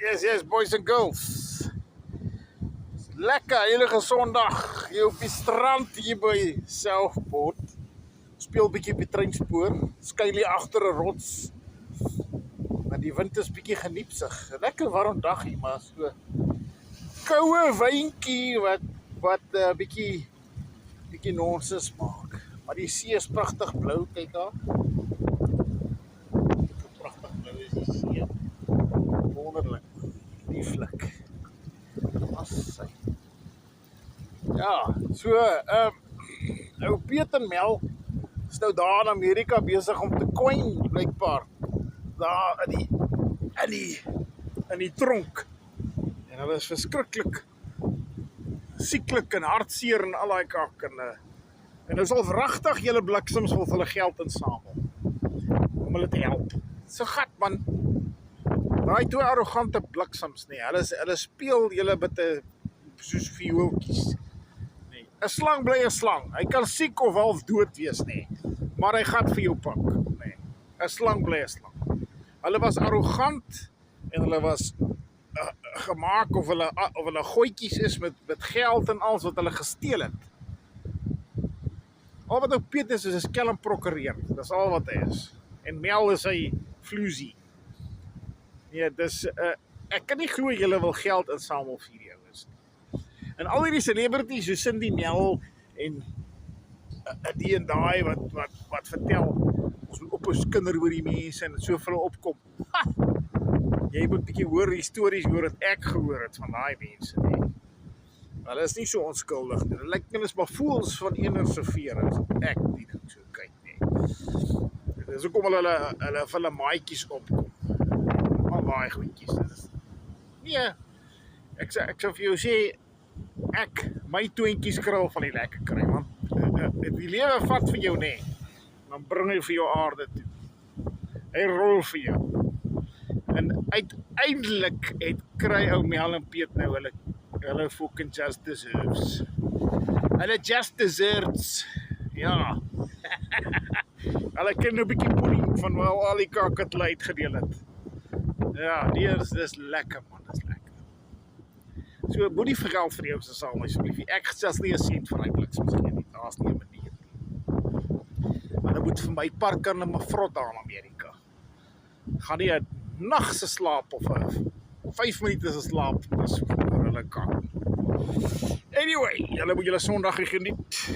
Yes, boys and girls. Lekker, hele Sondag. Hier op die strand hier by Selfport. Speel bietjie op die treinspoor. Skuil hier agter 'n rots. Maar die wind is bietjie geniepsig. Lekker warm dag hier, maar so koue wyntjie wat bietjie nonsens maak. Maar die see is pragtig blou, kyk daar. Pragtig blou is die see. Wonderlik. Lieflik. Assai. Ja, so ou Piet en Mel is nou daar in Amerika besig om te coin blykbaar. Daar in die tronk. En hulle is verskriklik sieklik en hartseer en al daai kak en is al wragtig julle bliksems wil hulle geld insamel om hulle te help. So gat man. Daai twee arrogante bliksems nie. Hulle speel julle bitte soos viooltjies. Nee, 'n slang bly 'n slang. Hy kan siek of half dood wees nie, maar hy gaan vir jou pak. Nee, 'n slang bly 'n slang. Hulle was arrogant en hulle was gemaak of hulle gooitjies is met geld en alles wat hulle gesteel het. Al wat ook Piet is 'n skelm prokureur. Dis al wat hy is. En Mel is hy vloesie. Nee, dis ek kan nie glo julle wil geld insamel vir hierdie ouens nie. En al hierdie celebrities so Cindy Mel en die en daai wat vertel ons moet op ons kinder oor die mense en so vir hulle opkom. Ha! Jy moet 'n bietjie hoor die stories hoor wat ek gehoor het van daai mense nie. Hulle is nie so onskuldig nie. Hulle lyk minstens maar voels van eener se vere as ek nie dit so kyk nie. Dis hoekom hulle vir hulle maatjies opkom. Al daai goedjies. Nee, ek sou vir jou sê my twintjies krul van die lekker kry, want die lewe vat vir jou nê. Dan bring hy vir jou aarde toe. Hy rol vir jou. En uiteindelik kry ou Mel en Piet nou hulle fucking just deserves. Hulle just desserts. Ja. Hulle kan nou 'n bietjie pudding van wel al die kak wat hulle uitgedeel het. Ja, dis lekker man, dis lekker. So moenie vir geld vir jou se saam asseblief. Ek gesels nie 'n sent vir daai bliksems gee nie. Daar's nie 'n manier nie. Maar hulle moet vir my park in 'n vrot daar in Amerika. Gaan nie 'n nag se slaap of 5 minute se slaap is vir hulle kak. Anyway, julle moet julle Sondag geniet.